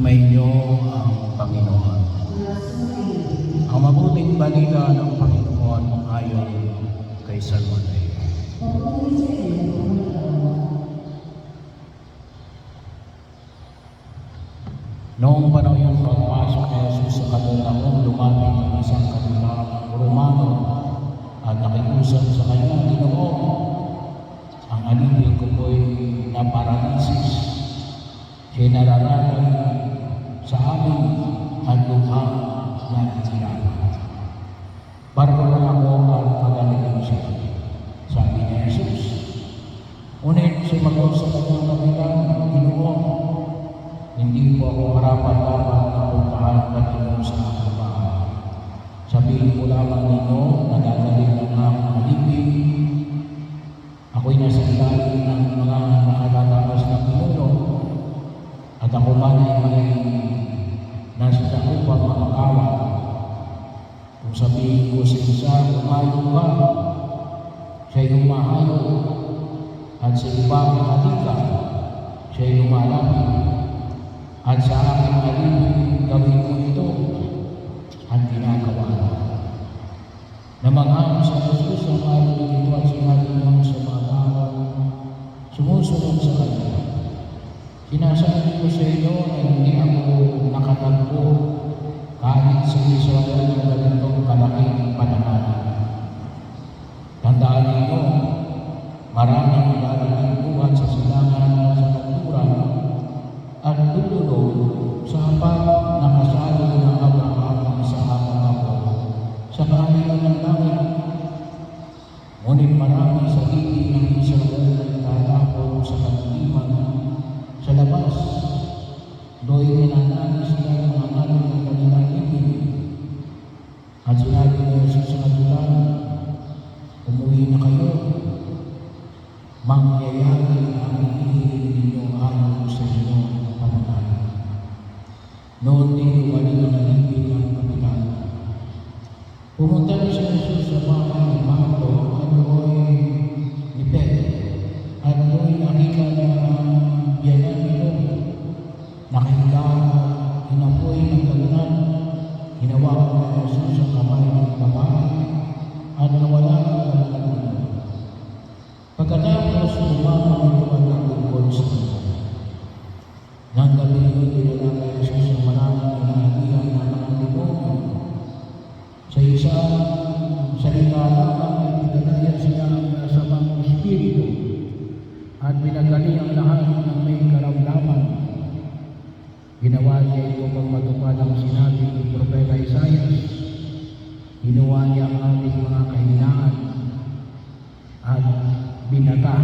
Sumainyo ang Panginoon. Ang mabuting balita ng Panginoon ayon kay San Mateo. Noong panahon yung pagpasok ni Jesus sa Kapernaum, lumapit ang isang kapitang Romano at nakiusap sa kanya, "Ginoong, ang alipin ko po'y naparalisis. Siya nararating sa amin at lughang nagkilala. Barbaran ako at pagalingin siya." Sabi ni Jesus. Ngunit sumagot sa kanyang kapitan, "Ginoong, hindi po ako karapat-dapat na puntahan patungo sa aking bahay. Sabihin ko lamang ninyo na dadalhin ng aking alipin. Ako'y nasa ilalim ng mga nakatatakas na pinuno at ako man ay may nasa upang makakawa. Kung sabihin ko sa isa, umayo ka, siya'y umahayo, at sa ibang halika, siya'y lumalapit. At sa aking alipin, gawin mo ito at ginagawa." Namanghang sa Jesus ang alipin ito at sinabi niya sa mga tao sumusunod sa kanya, "Sinasabi ko sa inyo na hindi ako nakatagpo kahit sa Israel ng ganitong kalaking pananalig. Tandaan ninyo, maraming darating buhat sa silangan at sa kanluran at lulunod sa hapag na kasali ng Abraham sa aking ako sa kahanan ng langit. Ngunit marami sa ibig ng Israel ay tatapon sa kadiliman sa labas. Do'y minanani sila ng mga anak ng kanilang ibig." At sinabi ni Jesus sa kanila, "Umuwi na kayo. Mangyayari ang hinihiling ninyo ayon sa inyong pananalig." Noon din umaling ang alipin ng kapitan. Pumunta na si Jesus sa bahay ni Pablo at doon ni Pedro. At doon nakita niya ang biyanan nito. Nakahiga, hinapoy ng lagnat. Hinawakan ni Jesus ang kamay ng babae at nawala ang lagnat nito. Pagkatapos umama ito at naglingkod sa kanya. Nang gabi yun, dinala kay Jesus ang maraming inaalihan ng mga demonyo. Sa isang salita lamang ay pinalaya siya ang masamang espiritu at pinagaling ang lahat ng may karamdaman. Ginawa niya ito pag matupad ang sinabi ni Propeta Isaias. Ginawa niya ang ating mga kahinaan at binata